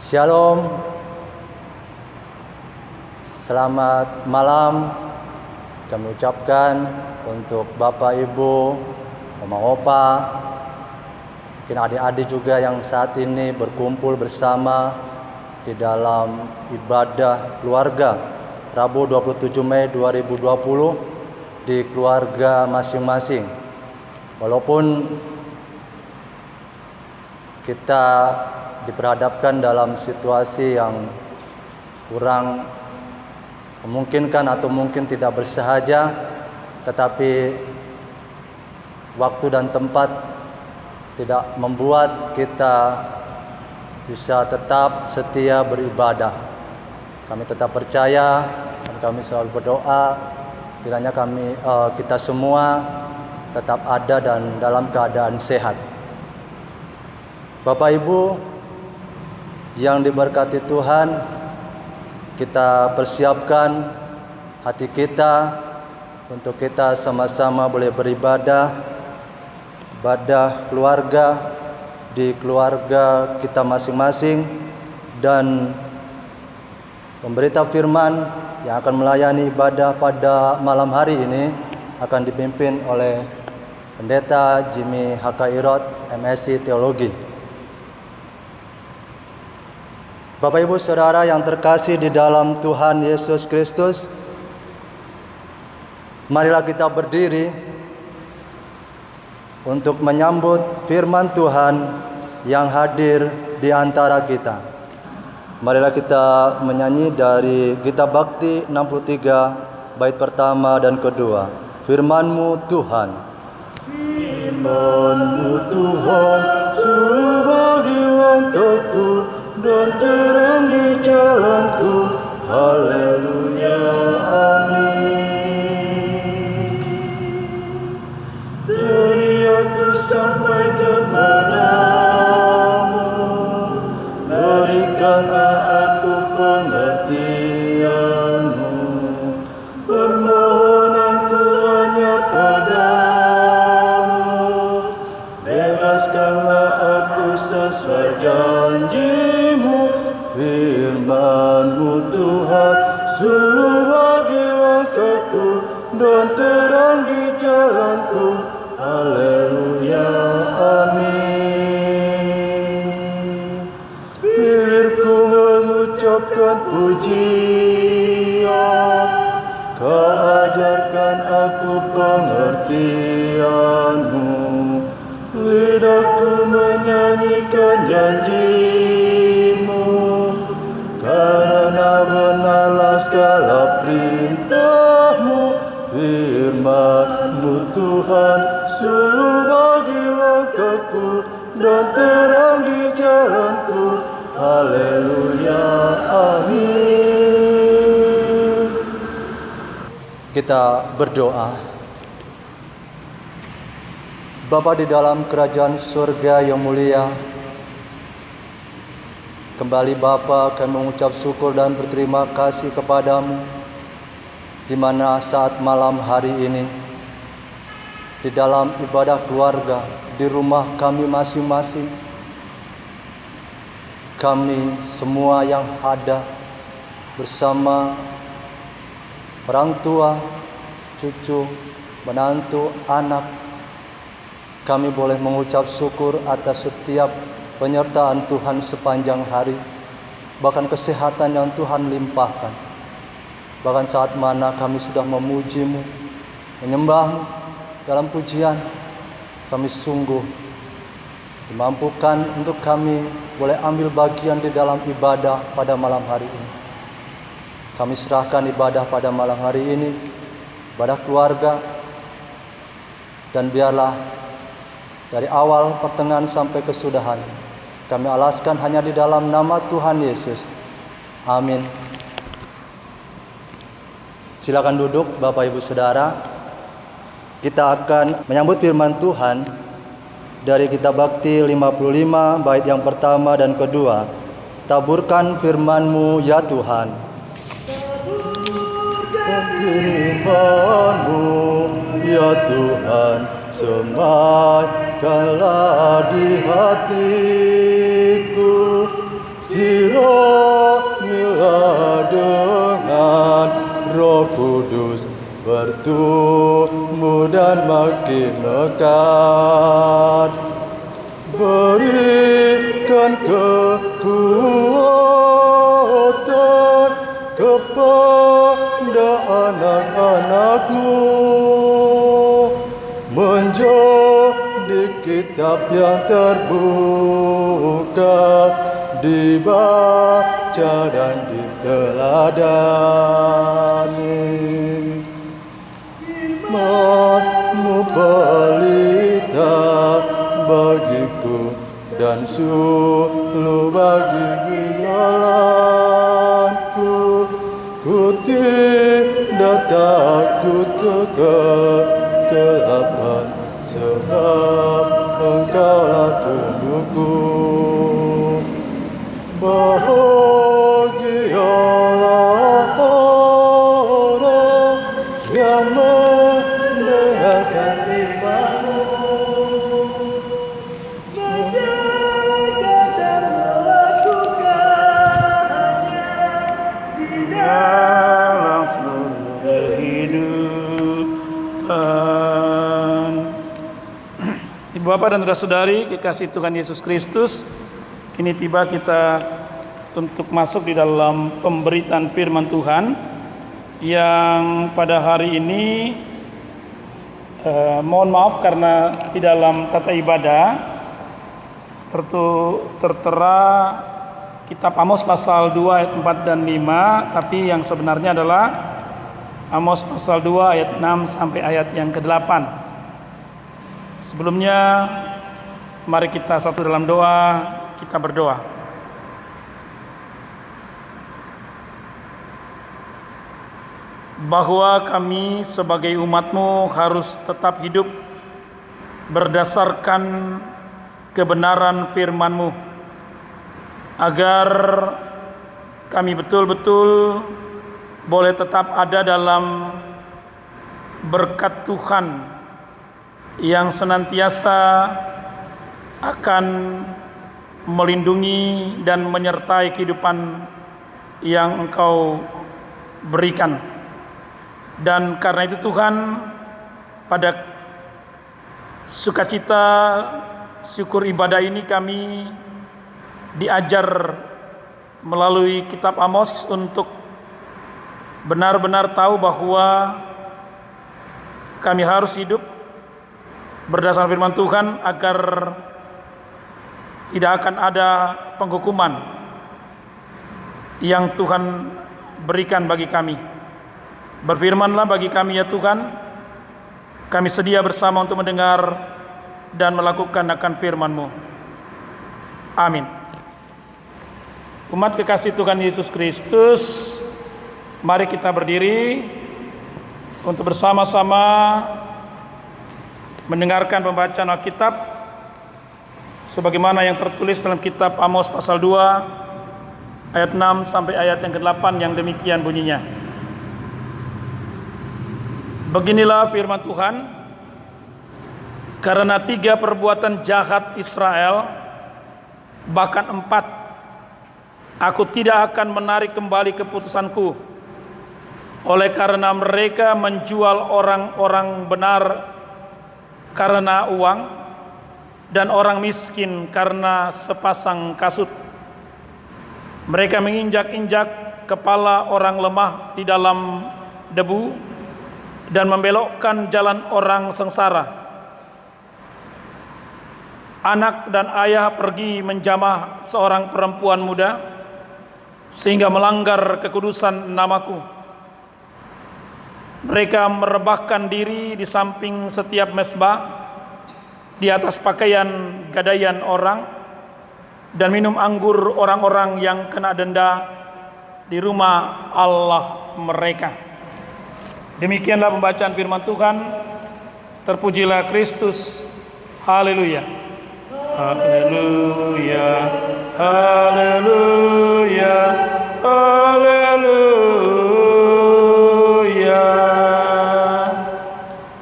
Shalom, selamat malam kami ucapkan untuk Bapak Ibu, Oma Opa, mungkin adik-adik juga yang saat ini berkumpul bersama di dalam ibadah keluarga Rabu 27 Mei 2020 di keluarga masing-masing. Walaupun kita diperhadapkan dalam situasi yang kurang memungkinkan atau mungkin tidak bersahaja, tetapi waktu dan tempat tidak membuat kita bisa tetap setia beribadah. Kami tetap percaya dan kami selalu berdoa kiranya kita semua tetap ada dan dalam keadaan sehat. Bapak Ibu yang diberkati Tuhan, kita persiapkan hati kita untuk kita sama-sama boleh beribadah, ibadah keluarga di keluarga kita masing-masing, dan pemberita firman yang akan melayani ibadah pada malam hari ini akan dipimpin oleh Pendeta Jimmy Hakairot, MSc Teologi. Bapak Ibu Saudara yang terkasih di dalam Tuhan Yesus Kristus, marilah kita berdiri untuk menyambut firman Tuhan yang hadir di antara kita. Marilah kita menyanyi dari Gita Bakti 63 bait pertama dan kedua. Firman-Mu Tuhan. Firman-Mu Tuhan, suluh bagi langkahku dan terang di jalanku. Haleluya, amin. Dari aku sampai kepadamu, berikanlah aku pengertian-Mu. Permohonanku hanya padamu, bebaskanlah aku sesuai janji-Mu. Firman-Mu Tuhan, suluh bagi langkahku dan terang di jalanku. Haleluya, amin. Bibirku mengucapkan pujian, Kau ajarkan aku pengertian-Mu. Lidahku menyanyikan janji-Mu, karena benarlah segala perintah-Mu. Firman-Mu Tuhan, suluh bagi langkahku dan terang di jalanku. Haleluya, amin. Kita berdoa. Bapa di dalam kerajaan surga yang mulia, kembali Bapa kami mengucap syukur dan berterima kasih kepadamu, di mana saat malam hari ini di dalam ibadah keluarga di rumah kami masing-masing, kami semua yang ada bersama orang tua, cucu, menantu, anak, kami boleh mengucap syukur atas setiap penyertaan Tuhan sepanjang hari, bahkan kesehatan yang Tuhan limpahkan. Bahkan saat mana kami sudah memuji-Mu, menyembah-Mu dalam pujian, kami sungguh dimampukan untuk kami boleh ambil bagian di dalam ibadah pada malam hari ini. Kami serahkan ibadah pada malam hari ini, ibadah keluarga, dan biarlah dari awal, pertengahan sampai kesudahan kami alaskan hanya di dalam nama Tuhan Yesus. Amin. Silakan duduk Bapak Ibu Saudara. Kita akan menyambut firman Tuhan dari Gita Bakti 55 bait yang pertama dan kedua. Taburkan firman-Mu ya Tuhan. Taburkan firman-Mu ya Tuhan, semaikanlah di hatiku. Sirah berkat. Berikan kekuatan kepada anak-anak-Mu menjadi kitab yang terbuka, dibaca dan diteladani. Iman-Mu pelita bagiku dan suluh bagi jalanku. Ku tidak takut kegelapan, sebab Engkaulah tundukku. Bahagialah orang yang mendengarkan firman-Mu, menjaga dan melakukannya di dalam seluruh kehidupan. Ibu bapak dan saudara-saudari kekasih Tuhan Yesus Kristus, kini tiba kita untuk masuk di dalam pemberitaan firman Tuhan yang pada hari ini mohon maaf karena di dalam tata ibadah tertera kitab Amos pasal 2 ayat 4 dan 5, tapi yang sebenarnya adalah Amos pasal 2 ayat 6 sampai ayat yang ke-8. Sebelumnya mari kita satu dalam doa, kita berdoa. Bahwa kami sebagai umat-Mu harus tetap hidup berdasarkan kebenaran firman-Mu, agar kami betul-betul boleh tetap ada dalam berkat Tuhan yang senantiasa akan melindungi dan menyertai kehidupan yang Engkau berikan. Dan karena itu Tuhan, pada sukacita syukur ibadah ini kami diajar melalui kitab Amos untuk benar-benar tahu bahwa kami harus hidup berdasarkan firman Tuhan agar tidak akan ada penghukuman yang Tuhan berikan bagi kami. Berfirmanlah bagi kami ya Tuhan, kami sedia bersama untuk mendengar dan melakukan akan firman-Mu. Amin. Umat kekasih Tuhan Yesus Kristus, mari kita berdiri untuk bersama-sama mendengarkan pembacaan Alkitab sebagaimana yang tertulis dalam kitab Amos pasal 2 ayat 6 sampai ayat yang ke-8 yang demikian bunyinya. Beginilah firman Tuhan, karena 3 perbuatan jahat Israel, bahkan 4, aku tidak akan menarik kembali keputusanku, oleh karena mereka menjual orang-orang benar karena uang, dan orang miskin karena sepasang kasut. Mereka menginjak-injak kepala orang lemah di dalam debu, dan membelokkan jalan orang sengsara. Anak dan ayah pergi menjamah seorang perempuan muda, sehingga melanggar kekudusan namaku. Mereka merebahkan diri di samping setiap mezbah, di atas pakaian gadaian orang, dan minum anggur orang-orang yang kena denda di rumah Allah mereka. Demikianlah pembacaan firman Tuhan. Terpujilah Kristus. Haleluya. Haleluya. Haleluya. Haleluya.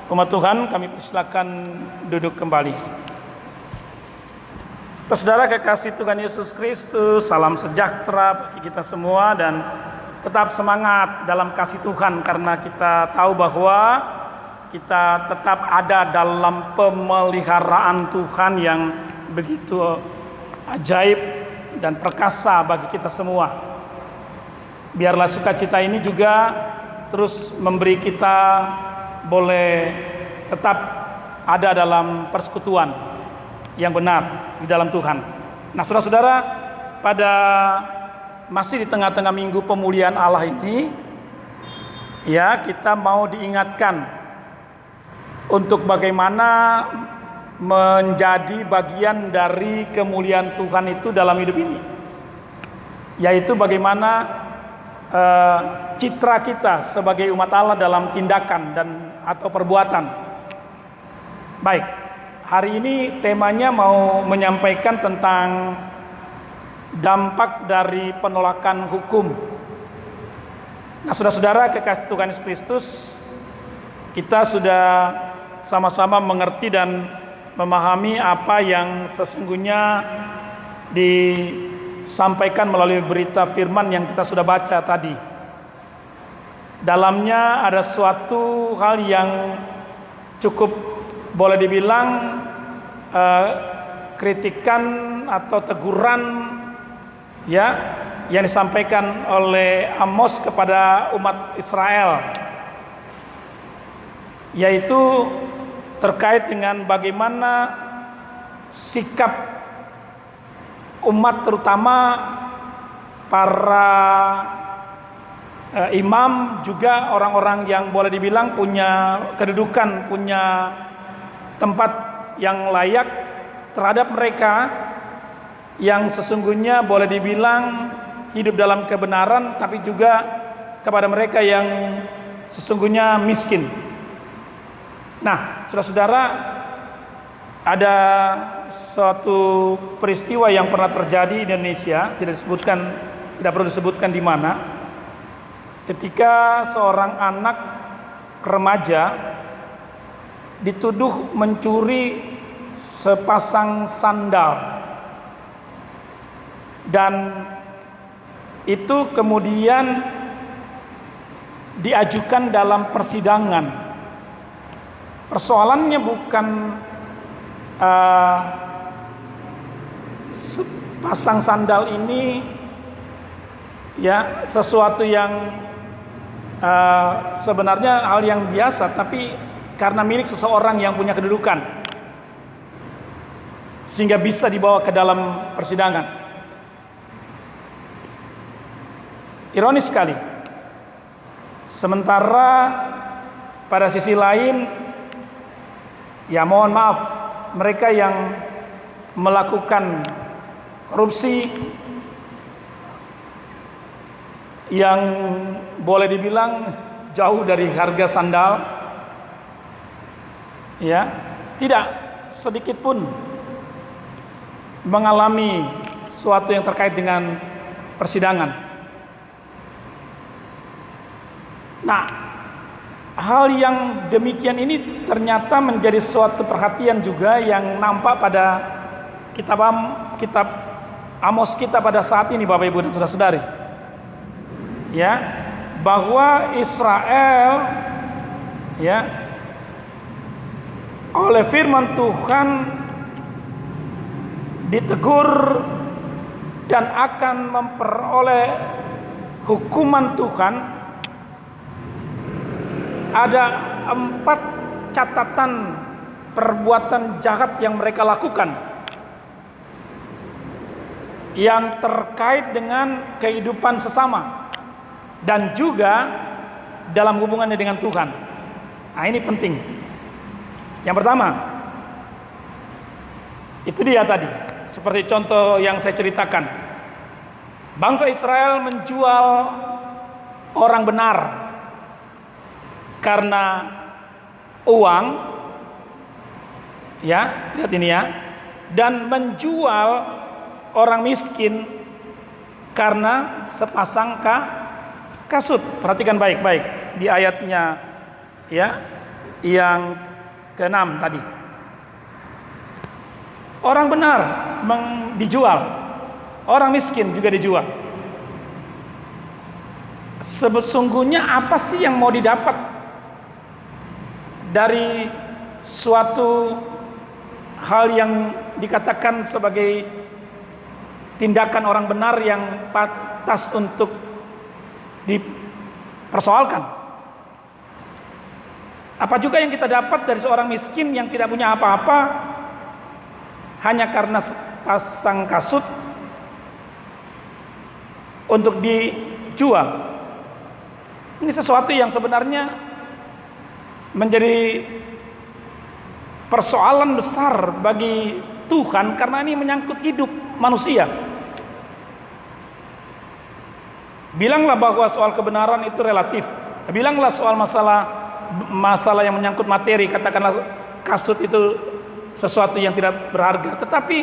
Umat Tuhan, kami persilakan duduk kembali. Saudara kekasih Tuhan Yesus Kristus, salam sejahtera bagi kita semua, dan tetap semangat dalam kasih Tuhan, karena kita tahu bahwa kita tetap ada dalam pemeliharaan Tuhan yang begitu ajaib dan perkasa bagi kita semua. Biarlah sukacita ini juga terus memberi kita boleh tetap ada dalam persekutuan yang benar di dalam Tuhan. Nah, saudara-saudara, pada masih di tengah-tengah minggu pemulihan Allah ini, ya, kita mau diingatkan untuk bagaimana menjadi bagian dari kemuliaan Tuhan itu dalam hidup ini, yaitu bagaimana citra kita sebagai umat Allah dalam tindakan dan atau perbuatan. Baik, hari ini temanya mau menyampaikan tentang dampak dari penolakan hukum. Nah, saudara-saudara kekasih Tuhan Yesus Kristus, kita sudah sama-sama mengerti dan memahami apa yang sesungguhnya disampaikan melalui berita firman yang kita sudah baca tadi. Dalamnya ada suatu hal yang cukup boleh dibilang kritikan atau teguran, ya, yang disampaikan oleh Amos kepada umat Israel, yaitu terkait dengan bagaimana sikap umat, terutama para imam, juga orang-orang yang boleh dibilang punya kedudukan, punya tempat yang layak terhadap mereka yang sesungguhnya boleh dibilang hidup dalam kebenaran, tapi juga kepada mereka yang sesungguhnya miskin. Nah, saudara-saudara, ada suatu peristiwa yang pernah terjadi di Indonesia, tidak perlu disebutkan di mana, ketika seorang anak remaja dituduh mencuri sepasang sandal, dan itu kemudian diajukan dalam persidangan. Persoalannya bukan sepasang sandal ini, ya, sesuatu yang sebenarnya hal yang biasa, tapi karena milik seseorang yang punya kedudukan sehingga bisa dibawa ke dalam persidangan. Ironis sekali. Sementara pada sisi lain, ya, mohon maaf, mereka yang melakukan korupsi yang boleh dibilang jauh dari harga sandal, ya, tidak sedikit pun mengalami sesuatu yang terkait dengan persidangan. Nah, hal yang demikian ini ternyata menjadi suatu perhatian juga yang nampak pada kitab Amos kita pada saat ini, Bapak Ibu dan saudara-saudari, ya, bahwa Israel, ya, oleh firman Tuhan ditegur dan akan memperoleh hukuman Tuhan. Ada 4 catatan perbuatan jahat yang mereka lakukan yang terkait dengan kehidupan sesama dan juga dalam hubungannya dengan Tuhan. Nah, ini penting. Yang pertama, itu dia tadi, seperti contoh yang saya ceritakan. Bangsa Israel menjual orang benar karena uang, ya, lihat ini ya, dan menjual orang miskin karena sepasang kasut. Perhatikan baik-baik di ayatnya, ya, yang ke-6 tadi. Orang benar dijual, orang miskin juga dijual. Sesungguhnya apa sih yang mau didapat dari suatu hal yang dikatakan sebagai tindakan orang benar yang pantas untuk dipersoalkan. Apa juga yang kita dapat dari seorang miskin yang tidak punya apa-apa hanya karena pasang kasut untuk dijual. Ini sesuatu yang sebenarnya menjadi persoalan besar bagi Tuhan karena ini menyangkut hidup manusia. Bilanglah bahwa soal kebenaran itu relatif. Bilanglah soal masalah yang menyangkut materi, katakanlah kasut itu sesuatu yang tidak berharga. Tetapi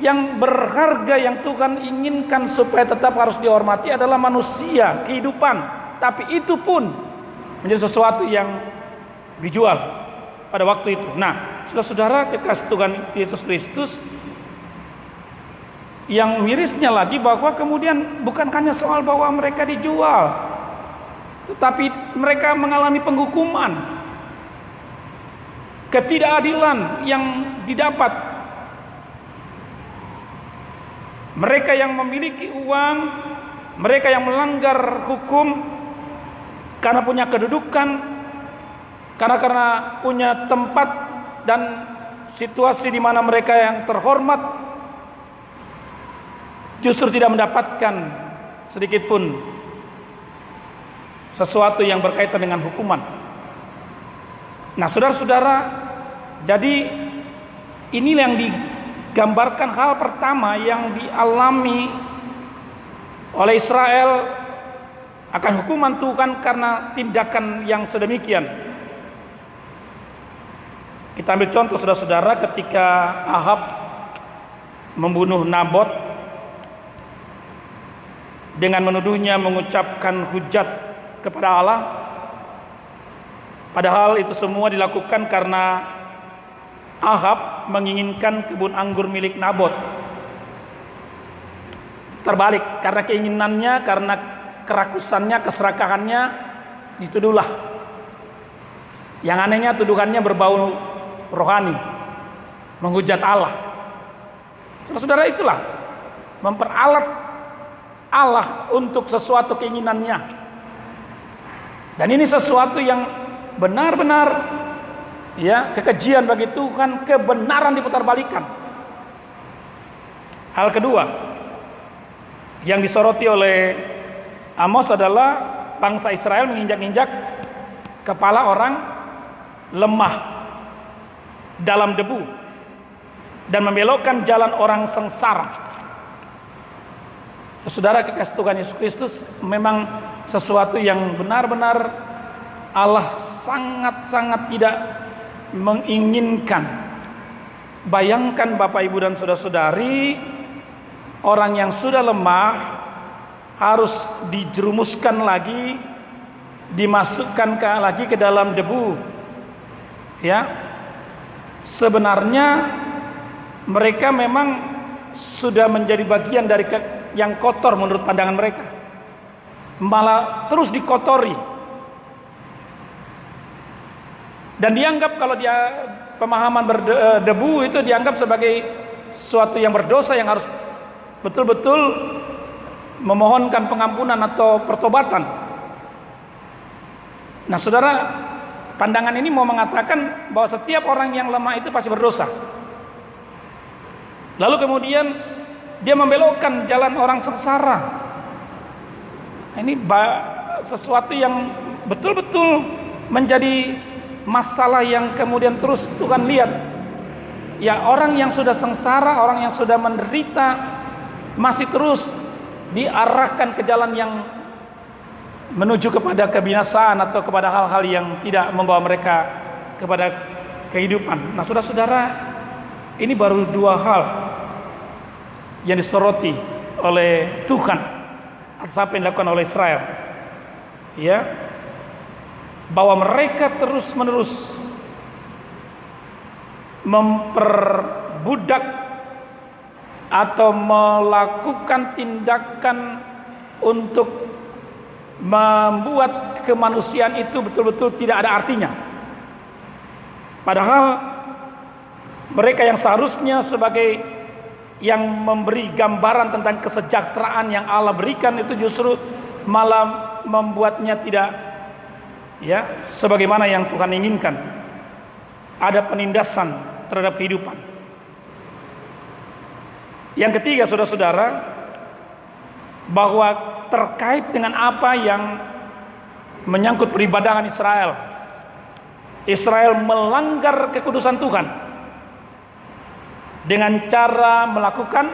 yang berharga yang Tuhan inginkan supaya tetap harus dihormati adalah manusia, kehidupan. Tapi itu pun menjadi sesuatu yang dijual pada waktu itu. Nah, saudara-saudara kekasih Tuhan Yesus Kristus, yang mirisnya lagi bahwa kemudian bukan hanya soal bahwa mereka dijual, tetapi mereka mengalami penghukuman, ketidakadilan yang didapat. Mereka yang memiliki uang, mereka yang melanggar hukum karena punya kedudukan, karena punya tempat dan situasi di mana mereka yang terhormat, justru tidak mendapatkan sedikit pun sesuatu yang berkaitan dengan hukuman. Nah, saudara-saudara, jadi ini yang digambarkan hal pertama yang dialami oleh Israel akan hukuman Tuhan karena tindakan yang sedemikian. Kita ambil contoh saudara-saudara ketika Ahab membunuh Nabot dengan menuduhnya mengucapkan hujat kepada Allah. Padahal itu semua dilakukan karena Ahab menginginkan kebun anggur milik Nabot. Terbalik, karena keinginannya, karena kerakusannya, keserakahannya, dituduhlah. Yang anehnya tuduhannya berbau rohani, menghujat Allah. Saudara, itulah memperalat Allah untuk sesuatu keinginannya. Dan ini sesuatu yang benar-benar ya kekejian bagi Tuhan, kebenaran diputarbalikkan. Hal kedua yang disoroti oleh Amos adalah bangsa Israel menginjak-injak kepala orang lemah dalam debu dan membelokkan jalan orang sengsara. Saudara kekasih Tuhan Yesus Kristus, memang sesuatu yang benar-benar Allah sangat-sangat tidak menginginkan. Bayangkan Bapak Ibu dan saudara-saudari, orang yang sudah lemah harus dijerumuskan lagi, dimasukkan lagi ke dalam debu. Ya, sebenarnya mereka memang sudah menjadi bagian dari yang kotor menurut pandangan mereka, malah terus dikotori dan dianggap kalau dia pemahaman berdebu itu dianggap sebagai suatu yang berdosa yang harus betul-betul memohonkan pengampunan atau pertobatan. Nah, saudara, pandangan ini mau mengatakan bahwa setiap orang yang lemah itu pasti berdosa. Lalu kemudian dia membelokkan jalan orang sengsara. Ini sesuatu yang betul-betul menjadi masalah yang kemudian terus Tuhan lihat. Ya, orang yang sudah sengsara, orang yang sudah menderita masih terus diarahkan ke jalan yang menuju kepada kebinasaan atau kepada hal-hal yang tidak membawa mereka kepada kehidupan. Nah, saudara-saudara, ini baru dua hal yang disoroti oleh Tuhan atas apa yang dilakukan oleh Israel. Ya, bahwa mereka terus-menerus memperbudak atau melakukan tindakan untuk membuat kemanusiaan itu betul-betul tidak ada artinya. Padahal mereka yang seharusnya sebagai yang memberi gambaran tentang kesejahteraan yang Allah berikan itu justru malah membuatnya tidak sebagaimana yang Tuhan inginkan. Ada penindasan terhadap kehidupan. Yang ketiga, saudara-saudara, bahwa terkait dengan apa yang menyangkut peribadahan Israel. Israel melanggar kekudusan Tuhan dengan cara melakukan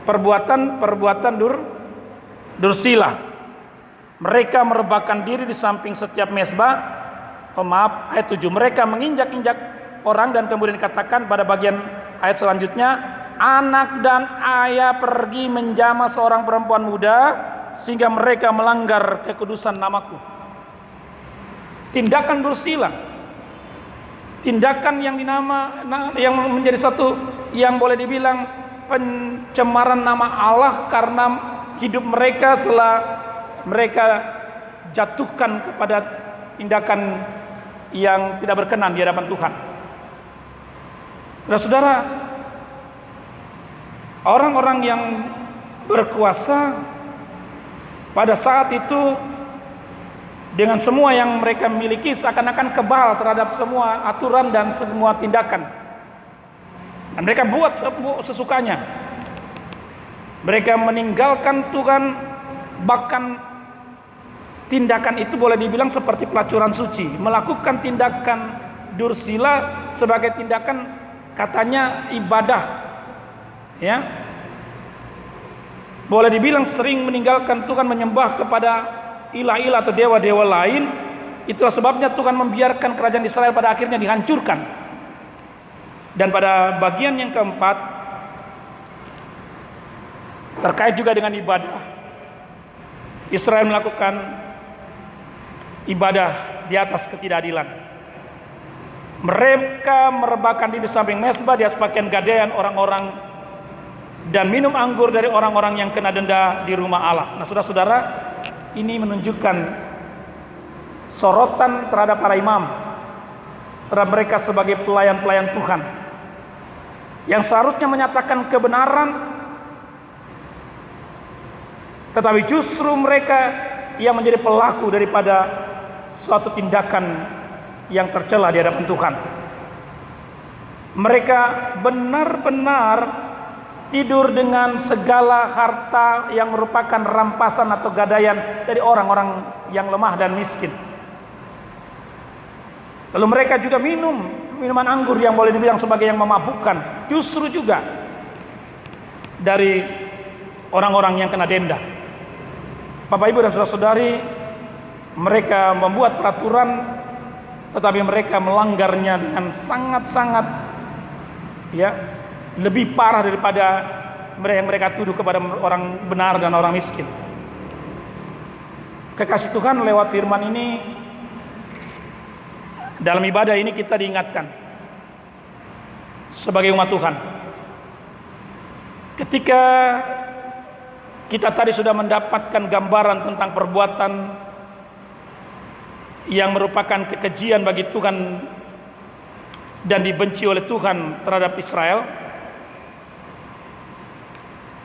perbuatan dursila. Mereka merebahkan diri di samping setiap mezbah. Ayat 7. Mereka menginjak-injak orang, dan kemudian dikatakan pada bagian ayat selanjutnya, anak dan ayah pergi menjamah seorang perempuan muda sehingga mereka melanggar kekudusan namaku. Tindakan dursila, tindakan yang menjadi satu yang boleh dibilang pencemaran nama Allah, karena hidup mereka telah mereka jatuhkan kepada tindakan yang tidak berkenan di hadapan Tuhan. Saudara, orang-orang yang berkuasa pada saat itu dengan semua yang mereka miliki seakan-akan kebal terhadap semua aturan dan semua tindakan. Dan mereka buat sesukanya. Mereka meninggalkan Tuhan, bahkan tindakan itu boleh dibilang seperti pelacuran suci, melakukan tindakan dursila sebagai tindakan katanya ibadah, boleh dibilang sering meninggalkan Tuhan, menyembah kepada ilah-ilah atau dewa-dewa lain. Itulah sebabnya Tuhan membiarkan kerajaan Israel pada akhirnya dihancurkan. Dan pada bagian yang keempat, terkait juga dengan ibadah, Israel melakukan ibadah di atas ketidakadilan. Mereka merebahkan diri di samping mezbah, di atas pakaian gadaian orang-orang, dan minum anggur dari orang-orang yang kena denda di rumah Allah. Nah, saudara-saudara, ini menunjukkan sorotan terhadap para imam, terhadap mereka sebagai pelayan-pelayan Tuhan, yang seharusnya menyatakan kebenaran, tetapi justru mereka yang menjadi pelaku daripada suatu tindakan yang tercela di hadapan Tuhan. Mereka benar-benar tidur dengan segala harta yang merupakan rampasan atau gadaian dari orang-orang yang lemah dan miskin. Lalu mereka juga minum minuman anggur yang boleh dibilang sebagai yang memabukkan, justru juga dari orang-orang yang kena denda. Bapak, Ibu, dan saudara-saudari, mereka membuat peraturan, tetapi mereka melanggarnya dengan sangat-sangat lebih parah daripada yang mereka tuduh kepada orang benar dan orang miskin. Kekasih Tuhan, lewat firman ini, dalam ibadah ini kita diingatkan sebagai umat Tuhan. Ketika kita tadi sudah mendapatkan gambaran tentang perbuatan yang merupakan kekejian bagi Tuhan dan dibenci oleh Tuhan terhadap Israel,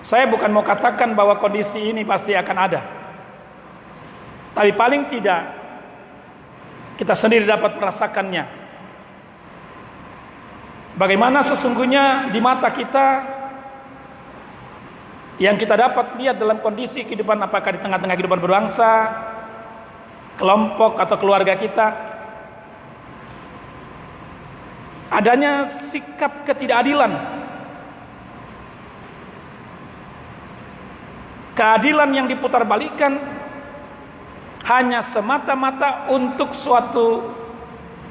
saya bukan mau katakan bahwa kondisi ini pasti akan ada, tapi paling tidak kita sendiri dapat merasakannya. Bagaimana sesungguhnya di mata kita yang kita dapat lihat dalam kondisi kehidupan, apakah di tengah-tengah kehidupan berbangsa, kelompok atau keluarga kita, adanya sikap ketidakadilan, keadilan yang diputarbalikkan hanya semata-mata untuk suatu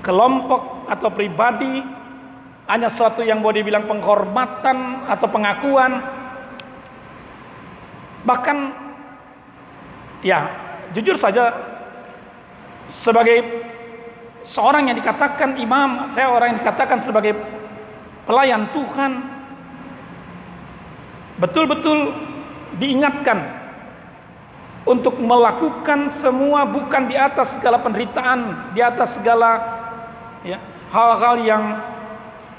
kelompok atau pribadi, hanya suatu yang boleh dibilang penghormatan atau pengakuan. Bahkan jujur saja, sebagai seorang yang dikatakan imam, saya orang yang dikatakan sebagai pelayan Tuhan, betul-betul diingatkan untuk melakukan semua bukan di atas segala penderitaan, di atas segala hal-hal yang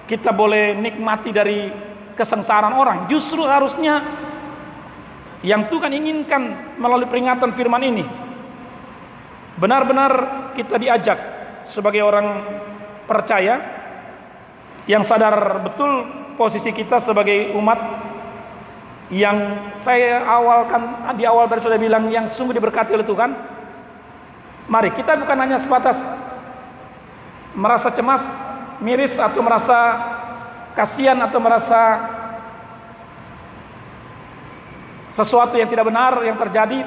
kita boleh nikmati dari kesengsaraan orang. Justru harusnya yang Tuhan inginkan melalui peringatan firman ini, benar-benar kita diajak sebagai orang percaya yang sadar betul posisi kita sebagai umat yang di awal tadi sudah bilang yang sungguh diberkati oleh Tuhan. Mari kita bukan hanya sebatas merasa cemas, miris, atau merasa kasihan, atau merasa sesuatu yang tidak benar yang terjadi,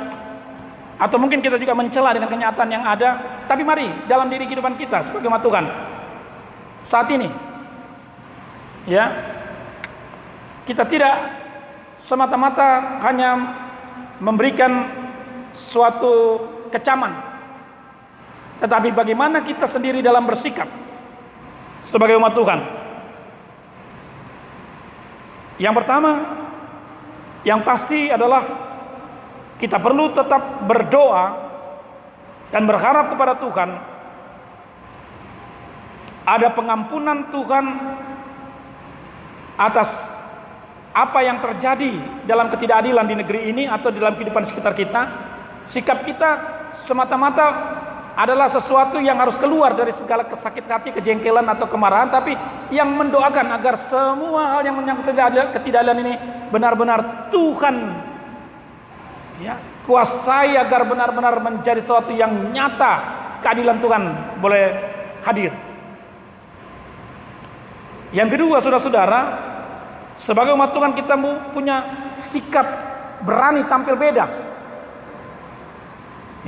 atau mungkin kita juga mencela dengan kenyataan yang ada. Tapi mari dalam diri kehidupan kita sebagai umat Tuhan saat ini, ya, kita tidak semata-mata hanya memberikan suatu kecaman, tetapi bagaimana kita sendiri dalam bersikap sebagai umat Tuhan. Yang pertama, yang pasti adalah kita perlu tetap berdoa dan berharap kepada Tuhan ada pengampunan Tuhan atas apa yang terjadi dalam ketidakadilan di negeri ini atau dalam kehidupan sekitar kita. Sikap kita semata-mata adalah sesuatu yang harus keluar dari segala sakit hati, kejengkelan atau kemarahan, tapi yang mendoakan agar semua hal yang menyangkut ketidakadilan ini benar-benar Tuhan, ya, kuasai agar benar-benar menjadi sesuatu yang nyata, keadilan Tuhan boleh hadir. Yang kedua, saudara-saudara, sebagai umat Tuhan kita punya sikap berani tampil beda.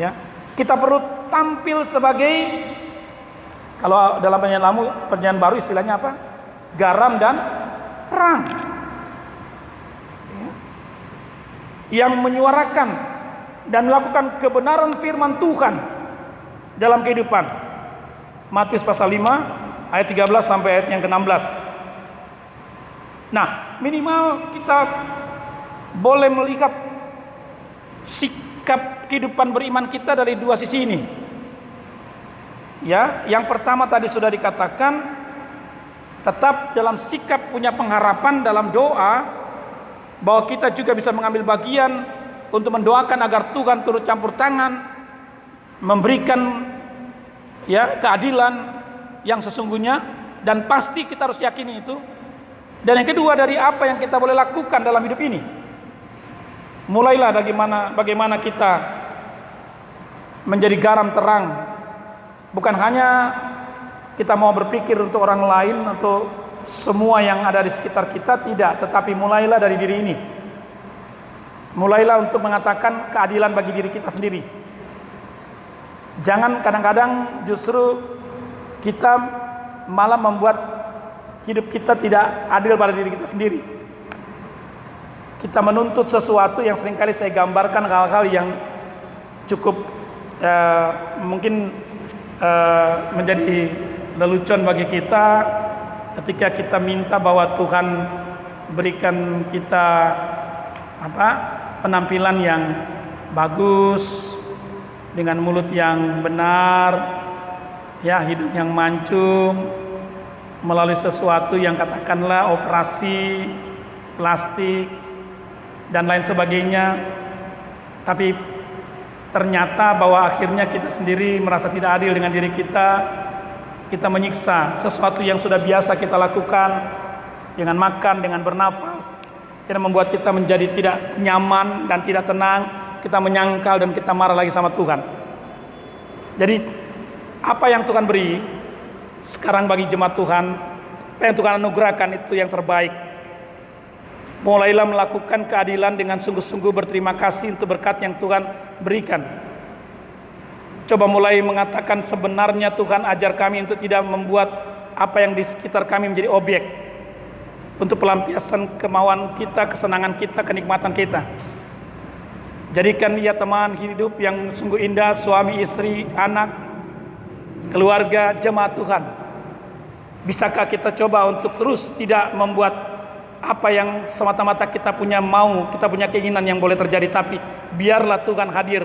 Ya, kita perlu tampil sebagai, kalau dalam perjanjian baru istilahnya apa? Garam dan terang. Ya. Yang menyuarakan dan melakukan kebenaran firman Tuhan dalam kehidupan. Matius pasal 5 ayat 13 sampai ayat yang ke-16. Nah, minimal kita boleh melihat sikap kehidupan beriman kita dari dua sisi ini. Ya, yang pertama tadi sudah dikatakan, tetap dalam sikap punya pengharapan dalam doa, bahwa kita juga bisa mengambil bagian untuk mendoakan agar Tuhan turut campur tangan, memberikan, ya, keadilan yang sesungguhnya, dan pasti kita harus yakini itu. Dan yang kedua, dari apa yang kita boleh lakukan dalam hidup ini, mulailah bagaimana kita menjadi garam terang. Bukan hanya kita mau berpikir untuk orang lain, untuk semua yang ada di sekitar kita, tidak, tetapi mulailah dari diri ini. Mulailah untuk mengatakan keadilan bagi diri kita sendiri. Jangan kadang-kadang justru kita malah membuat hidup kita tidak adil pada diri kita sendiri. Kita menuntut sesuatu yang seringkali saya gambarkan hal-hal yang cukup mungkin menjadi lelucon bagi kita ketika kita minta bahwa Tuhan berikan kita penampilan yang bagus, dengan mulut yang benar, ya, hidup yang mancung, melalui sesuatu yang katakanlah operasi plastik dan lain sebagainya. Tapi ternyata bahwa akhirnya kita sendiri merasa tidak adil dengan diri kita. Kita menyiksa sesuatu yang sudah biasa kita lakukan dengan makan, dengan bernapas, yang membuat kita menjadi tidak nyaman dan tidak tenang. Kita menyangkal dan kita marah lagi sama Tuhan. Jadi apa yang Tuhan beri sekarang bagi jemaat Tuhan, apa yang Tuhan anugerahkan itu yang terbaik. Mulailah melakukan keadilan dengan sungguh-sungguh berterima kasih untuk berkat yang Tuhan berikan. Coba mulai mengatakan, sebenarnya Tuhan ajar kami untuk tidak membuat apa yang di sekitar kami menjadi objek untuk pelampiasan kemauan kita, kesenangan kita, kenikmatan kita. Jadikan ia teman hidup yang sungguh indah, suami, istri, anak, keluarga, jemaat Tuhan. Bisakah kita coba untuk terus tidak membuat apa yang semata-mata kita punya mau, kita punya keinginan yang boleh terjadi, tapi biarlah Tuhan hadir.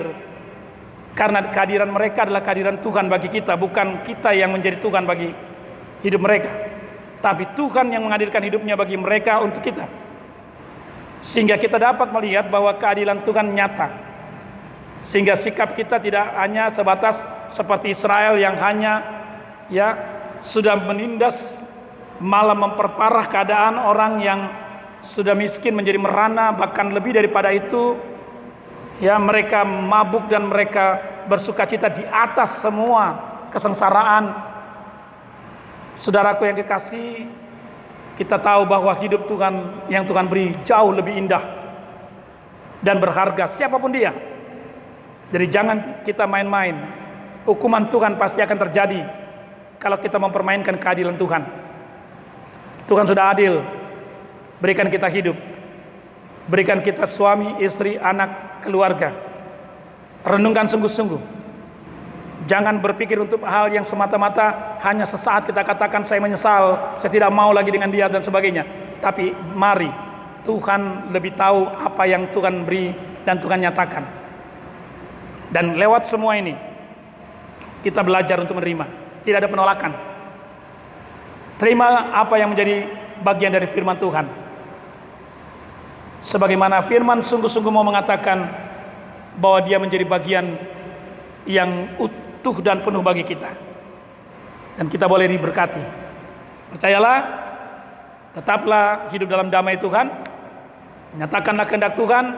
Karena kehadiran mereka adalah kehadiran Tuhan bagi kita, bukan kita yang menjadi Tuhan bagi hidup mereka, tapi Tuhan yang menghadirkan hidupnya bagi mereka untuk kita, sehingga kita dapat melihat bahwa keadilan Tuhan nyata, sehingga sikap kita tidak hanya sebatas seperti Israel yang hanya sudah menindas, malah memperparah keadaan orang yang sudah miskin menjadi merana, bahkan lebih daripada itu, mereka mabuk dan mereka bersukacita di atas semua kesengsaraan. Saudaraku yang kekasih, kita tahu bahwa hidup Tuhan yang Tuhan beri jauh lebih indah dan berharga siapapun dia. Jadi jangan kita main-main. Hukuman Tuhan pasti akan terjadi kalau kita mempermainkan keadilan Tuhan. Tuhan sudah adil, berikan kita hidup, berikan kita suami, istri, anak, keluarga. Renungkan sungguh-sungguh. Jangan berpikir untuk hal yang semata-mata hanya sesaat kita katakan saya menyesal, saya tidak mau lagi dengan dia dan sebagainya. Tapi mari, Tuhan lebih tahu apa yang Tuhan beri dan Tuhan nyatakan. Dan lewat semua ini, kita belajar untuk menerima. Tidak ada penolakan. Terima apa yang menjadi bagian dari firman Tuhan. Sebagaimana firman sungguh-sungguh mau mengatakan bahwa dia menjadi bagian yang utuh dan penuh bagi kita, dan kita boleh diberkati. Percayalah, tetaplah hidup dalam damai Tuhan, nyatakanlah kehendak Tuhan,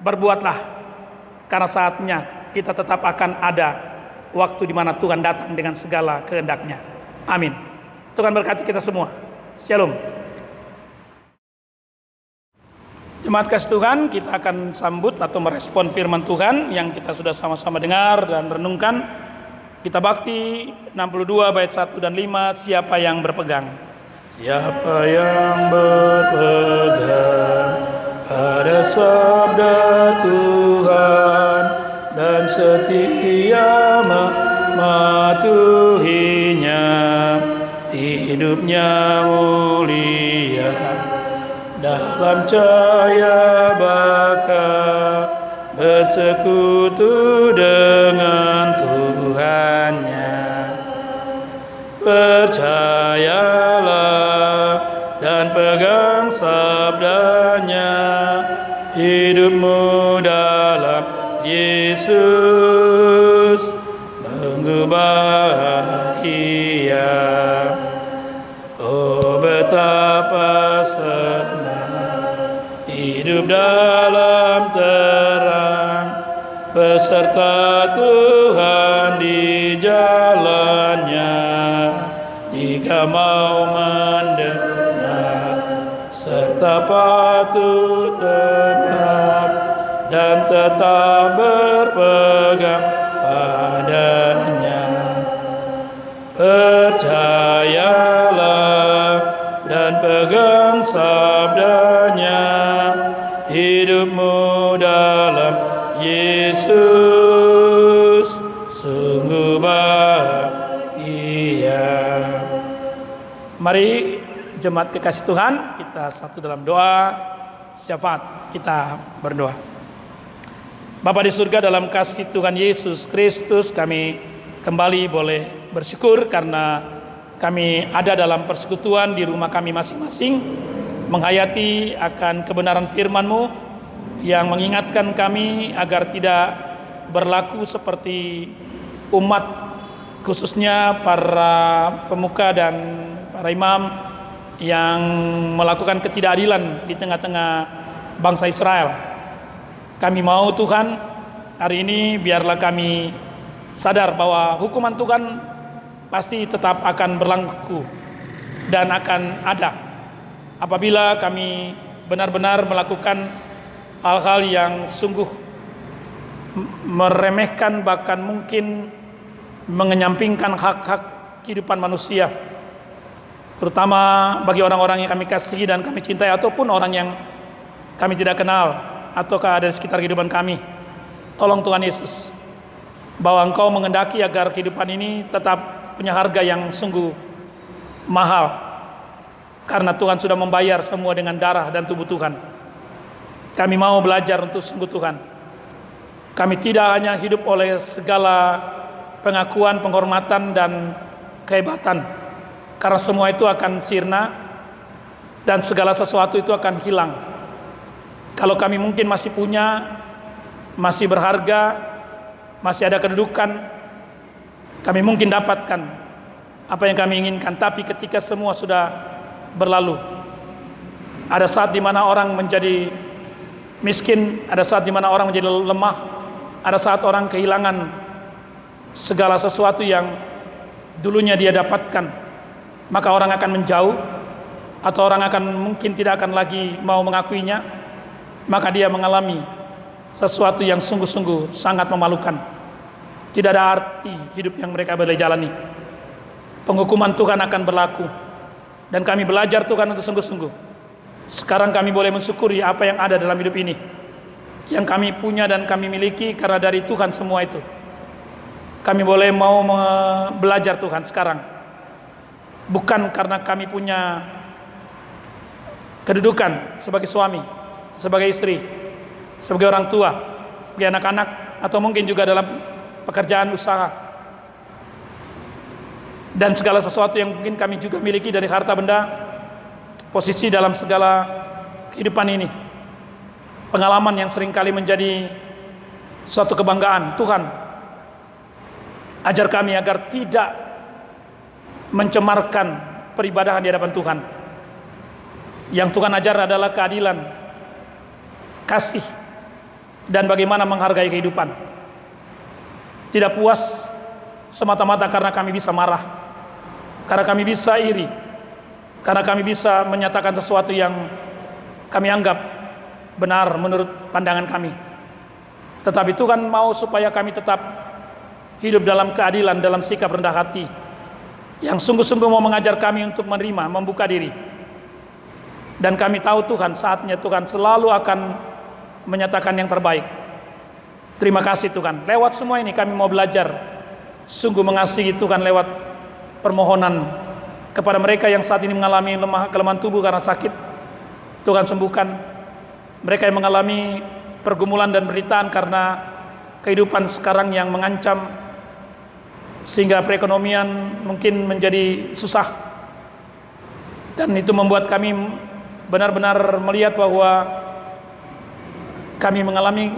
berbuatlah, karena saatnya kita tetap akan ada waktu di mana Tuhan datang dengan segala kehendaknya. Amin. Tuhan berkati kita semua. Shalom. Jemaat kasih Tuhan, kita akan sambut atau merespon firman Tuhan yang kita sudah sama-sama dengar dan renungkan. Kita bakti 62 bait 1 dan 5, siapa yang berpegang? Siapa yang berpegang pada sabda Tuhan dan setia mematuhinya, hidupnya mulia dalam cahaya baka, bersekutu dengan Tuhannya. Percayalah dan pegang sabdanya, hidupmu dalam Yesus sungguh bahagia. Oh betapa senang hidup dalam terang, beserta Tuhan di jalannya. Jika mau mendengar serta patuh tenang dan tetap berpegang padanya. Percayalah dan pegang sabdanya, hidupmu dalam Yesus sungguh bahagia. Mari jemaat kekasih Tuhan, kita satu dalam doa syafaat. Kita berdoa. Bapa di surga, dalam kasih Tuhan Yesus Kristus, kami kembali boleh bersyukur karena kami ada dalam persekutuan di rumah kami masing-masing, menghayati akan kebenaran firman-Mu yang mengingatkan kami agar tidak berlaku seperti umat, khususnya para pemuka dan para imam yang melakukan ketidakadilan di tengah-tengah bangsa Israel. Kami mau Tuhan, hari ini biarlah kami sadar bahwa hukuman Tuhan pasti tetap akan berlaku dan akan ada apabila kami benar-benar melakukan hal-hal yang sungguh meremehkan, bahkan mungkin mengenyampingkan hak-hak kehidupan manusia, terutama bagi orang-orang yang kami kasihi dan kami cintai, ataupun orang yang kami tidak kenal ataukah ada di sekitar kehidupan kami. Tolong Tuhan Yesus, bahwa Engkau mengendaki agar kehidupan ini tetap punya harga yang sungguh mahal, karena Tuhan sudah membayar semua dengan darah dan tubuh Tuhan. Kami mau belajar untuk sungguh Tuhan. Kami tidak hanya hidup oleh segala pengakuan, penghormatan dan kehebatan, karena semua itu akan sirna dan segala sesuatu itu akan hilang. Kalau kami mungkin masih punya, masih berharga, masih ada kedudukan, kami mungkin dapatkan apa yang kami inginkan. Tapi ketika semua sudah berlalu, ada saat di mana orang menjadi miskin, ada saat di mana orang menjadi lemah, ada saat orang kehilangan segala sesuatu yang dulunya dia dapatkan, maka orang akan menjauh, atau orang akan mungkin tidak akan lagi mau mengakuinya, maka dia mengalami sesuatu yang sungguh-sungguh sangat memalukan. Tidak ada arti hidup yang mereka boleh jalani. Penghukuman Tuhan akan berlaku, dan kami belajar Tuhan untuk sungguh-sungguh. Sekarang kami boleh mensyukuri apa yang ada dalam hidup ini, yang kami punya dan kami miliki karena dari Tuhan semua itu. Kami boleh mau belajar Tuhan sekarang, bukan karena kami punya kedudukan sebagai suami, sebagai istri, sebagai orang tua, sebagai anak-anak, atau mungkin juga dalam pekerjaan usaha, dan segala sesuatu yang mungkin kami juga miliki dari harta benda, posisi dalam segala kehidupan ini, pengalaman yang seringkali menjadi suatu kebanggaan. Tuhan, ajar kami agar tidak mencemarkan peribadahan di hadapan Tuhan. Yang Tuhan ajar adalah keadilan, kasih, dan bagaimana menghargai kehidupan. Tidak puas semata-mata karena kami bisa marah, karena kami bisa iri, karena kami bisa menyatakan sesuatu yang kami anggap benar menurut pandangan kami. Tetapi Tuhan mau supaya kami tetap hidup dalam keadilan, dalam sikap rendah hati, yang sungguh-sungguh mau mengajar kami untuk menerima, membuka diri. Dan kami tahu Tuhan, saatnya Tuhan selalu akan menyatakan yang terbaik. Terima kasih Tuhan. Lewat semua ini kami mau belajar sungguh mengasihi Tuhan lewat permohonan kepada mereka yang saat ini mengalami kelemahan tubuh karena sakit. Tuhan sembuhkan. Mereka yang mengalami pergumulan dan penderitaan karena kehidupan sekarang yang mengancam, sehingga perekonomian mungkin menjadi susah. Dan itu membuat kami benar-benar melihat bahwa kami mengalami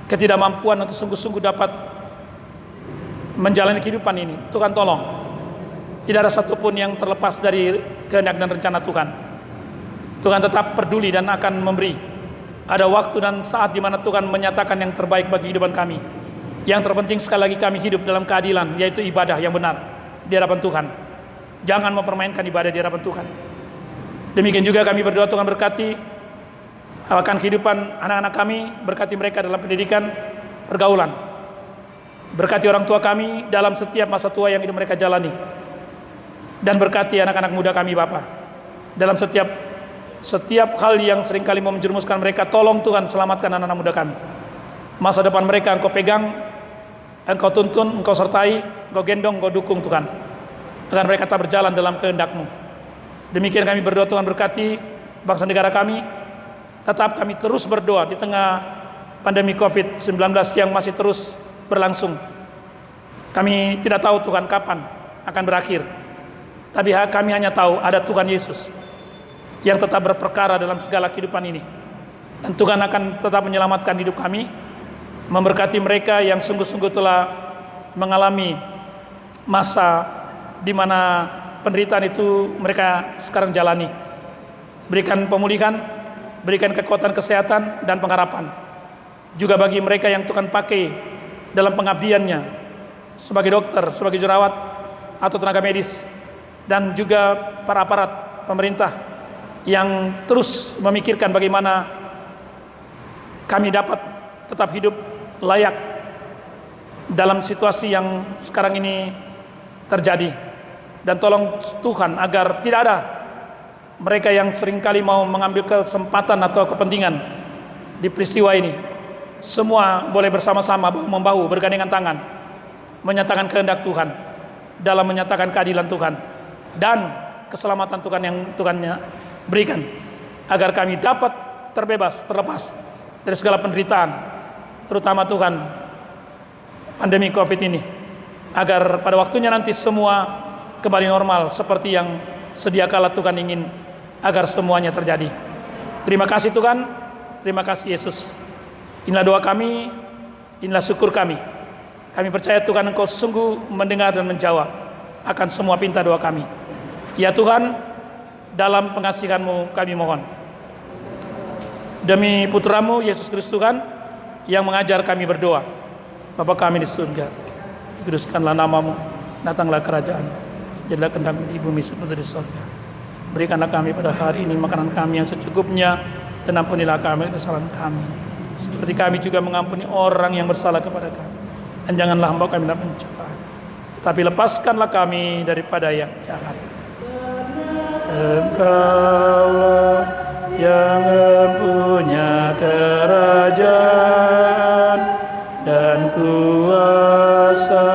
ketidakmampuan untuk sungguh-sungguh dapat menjalani kehidupan ini. Tuhan tolong, tidak ada satupun yang terlepas dari kehendak dan rencana Tuhan. Tuhan tetap peduli dan akan memberi. Ada waktu dan saat di mana Tuhan menyatakan yang terbaik bagi kehidupan kami. Yang terpenting sekali lagi kami hidup dalam keadilan, yaitu ibadah yang benar di hadapan Tuhan. Jangan mempermainkan ibadah di hadapan Tuhan. Demikian juga kami berdoa Tuhan berkati akan kehidupan anak-anak kami, berkati mereka dalam pendidikan, pergaulan. Berkati orang tua kami dalam setiap masa tua yang hidup mereka jalani. Dan berkati anak-anak muda kami Bapa. Dalam setiap hal yang seringkali mau menjerumuskan mereka, tolong Tuhan selamatkan anak-anak muda kami. Masa depan mereka Engkau pegang, Engkau tuntun, Engkau sertai, Engkau gendong, Engkau dukung Tuhan, agar mereka tetap berjalan dalam kehendak-Mu. Demikian kami berdoa Tuhan berkati bangsa negara kami. Tetap kami terus berdoa di tengah pandemi COVID-19 yang masih terus berlangsung. Kami tidak tahu Tuhan kapan akan berakhir, tapi kami hanya tahu ada Tuhan Yesus yang tetap berperkara dalam segala kehidupan ini. Dan Tuhan akan tetap menyelamatkan hidup kami, memberkati mereka yang sungguh-sungguh telah mengalami masa di mana penderitaan itu mereka sekarang jalani. Berikan pemulihan, berikan kekuatan kesehatan dan pengharapan. Juga bagi mereka yang Tuhan pakai dalam pengabdiannya sebagai dokter, sebagai jurawat atau tenaga medis, dan juga para aparat pemerintah yang terus memikirkan bagaimana kami dapat tetap hidup layak dalam situasi yang sekarang ini terjadi. Dan tolong Tuhan agar tidak ada mereka yang seringkali mau mengambil kesempatan atau kepentingan di peristiwa ini. Semua boleh bersama-sama membahu, bergandengan tangan, menyatakan kehendak Tuhan, dalam menyatakan keadilan Tuhan dan keselamatan Tuhan yang Tuhan berikan, agar kami dapat terbebas, terlepas dari segala penderitaan, terutama Tuhan pandemi COVID ini, agar pada waktunya nanti semua kembali normal seperti yang sedia kala Tuhan ingin agar semuanya terjadi. Terima kasih Tuhan, terima kasih Yesus. Inilah doa kami, inilah syukur kami. Kami percaya Tuhan Engkau sungguh mendengar dan menjawab akan semua pinta doa kami. Ya Tuhan, dalam pengasihan-Mu kami mohon. Demi putra-Mu Yesus Kristus Tuhan yang mengajar kami berdoa. Bapa kami di surga, dikuduskanlah nama-Mu, datanglah kerajaan, jadilah kehendak-Mu di bumi seperti di surga. Berikanlah kami pada hari ini makanan kami yang secukupnya, dan ampunilah kami kesalahan kami, seperti kami juga mengampuni orang yang bersalah kepada kami. Dan janganlah hamba kami dalam pencobaan, tetapi lepaskanlah kami daripada yang jahat. Engkaulah yang mempunyai kerajaan dan kuasa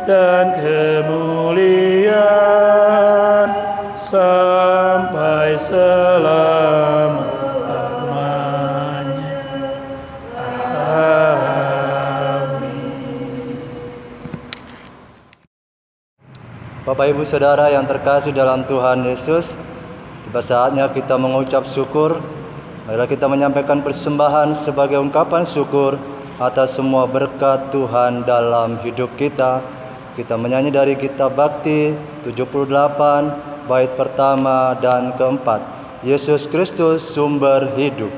dan kemuliaan sampai selama-lamanya. Amin. Bapak Ibu Saudara yang terkasih dalam Tuhan Yesus, tiba saatnya kita mengucap syukur. Marilah kita menyampaikan persembahan sebagai ungkapan syukur atas semua berkat Tuhan dalam hidup kita. Kita menyanyi dari Kitab Bakti 78 bait pertama dan keempat. Yesus Kristus sumber hidup.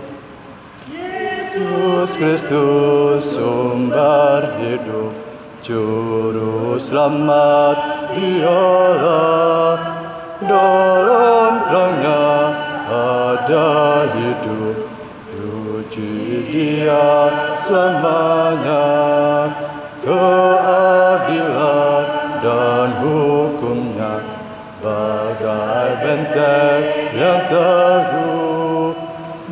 Yesus Kristus sumber hidup, juru selamat Dialah, dalam terangnya ada hidup, puji Dia selamanya. Keadilan dan hukumnya bagai benteng yang teguh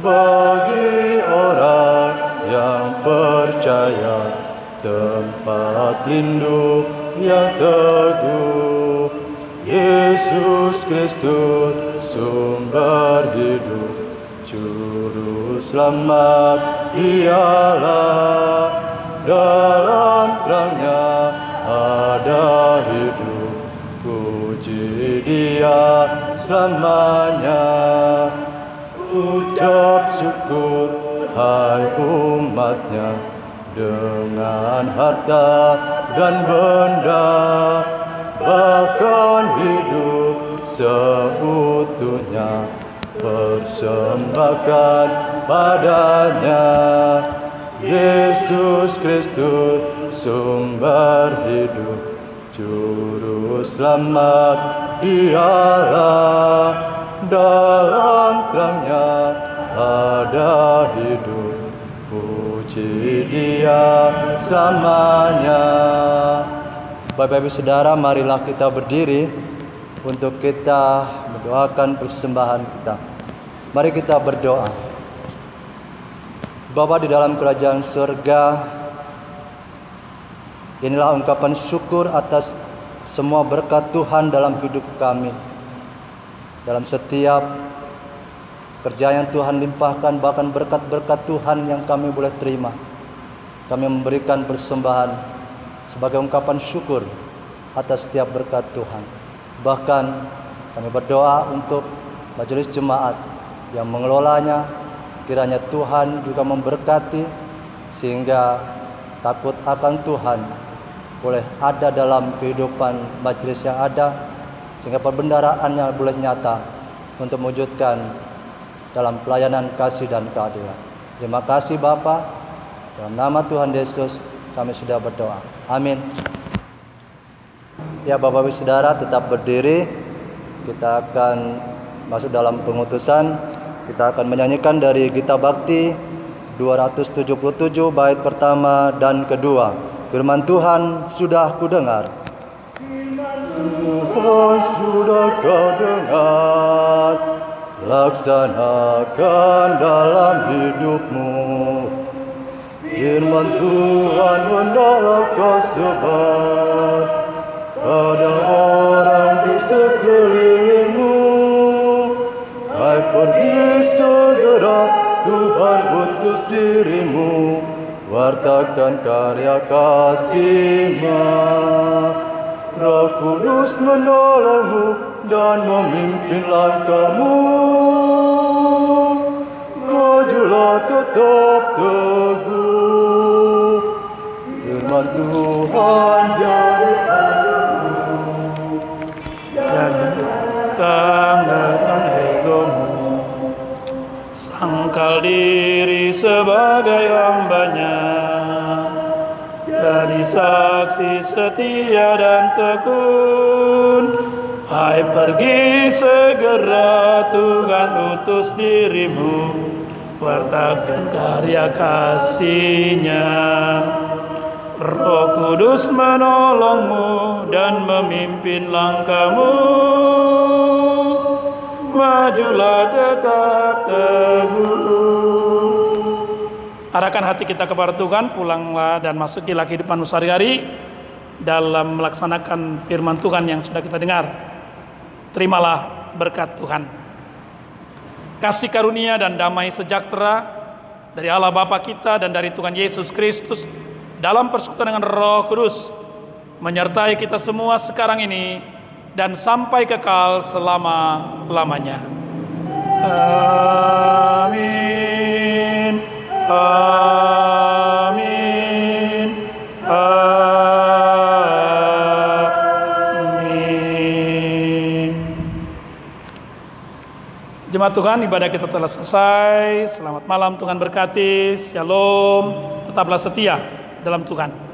bagi orang yang percaya, tempat lindung yang teguh. Yesus Kristus sumber hidup, juru selamat Dialah, dalam terangnya ada hidup, puji Dia selamanya. Ucap syukur hai umatnya, dengan harta dan benda, bahkan hidup seutuhnya persembahkan padanya. Yesus Kristus sumber hidup, juru selamat Dialah, dalam terangnya ada hidup, puji Dia selamanya. Bapak Ibu Saudara, marilah kita berdiri untuk kita mendoakan persembahan kita. Mari kita berdoa. Bapa di dalam kerajaan surga, inilah ungkapan syukur atas semua berkat Tuhan dalam hidup kami. Dalam setiap kerja yang Tuhan limpahkan, bahkan berkat-berkat Tuhan yang kami boleh terima, kami memberikan persembahan sebagai ungkapan syukur atas setiap berkat Tuhan. Bahkan kami berdoa untuk majelis jemaat yang mengelolanya. Kiranya Tuhan juga memberkati sehingga takut akan Tuhan boleh ada dalam kehidupan majelis yang ada, sehingga pembendaraannya boleh nyata untuk mewujudkan dalam pelayanan kasih dan keadilan. Terima kasih Bapa, dalam nama Tuhan Yesus kami sudah berdoa. Amin. Ya Bapak Ibu Saudara, tetap berdiri. Kita akan masuk dalam pengutusan. Kita akan menyanyikan dari Kitab Bakti 277 bait pertama dan kedua. Firman Tuhan sudah kudengar. Firman Tuhan sudah kau dengar, laksanakan dalam hidupmu. Firman Tuhan hendaklah kau sebar pada orang di sekelilingmu. Hai, pergi segera, Tuhan utus dirimu, wartakan karya kasih-Nya. Roh Kudus menolongmu dan memimpin langkahmu. Majulah tetap teguh, firman Tuhan jadi padamu. Jangan dengan egomu, sangkal diri sebagai hambanya. Jadi saksi setia dan tekun. Hai pergi segera, Tuhan utus dirimu, wartakan karya kasih-Nya. Roh Kudus menolongmu dan memimpin langkahmu. Majulah tetap teguh. Arahkan hati kita kepada Tuhan, pulanglah dan masukilah kehidupan sehari-hari dalam melaksanakan firman Tuhan yang sudah kita dengar. Terimalah berkat Tuhan. Kasih karunia dan damai sejahtera dari Allah Bapa kita dan dari Tuhan Yesus Kristus dalam persekutuan dengan Roh Kudus menyertai kita semua sekarang ini dan sampai kekal selama-lamanya. Amin. Amin. Amin. Jemaat Tuhan, ibadah kita telah selesai. Selamat malam, Tuhan berkati. Shalom. Tetaplah setia dalam Tuhan.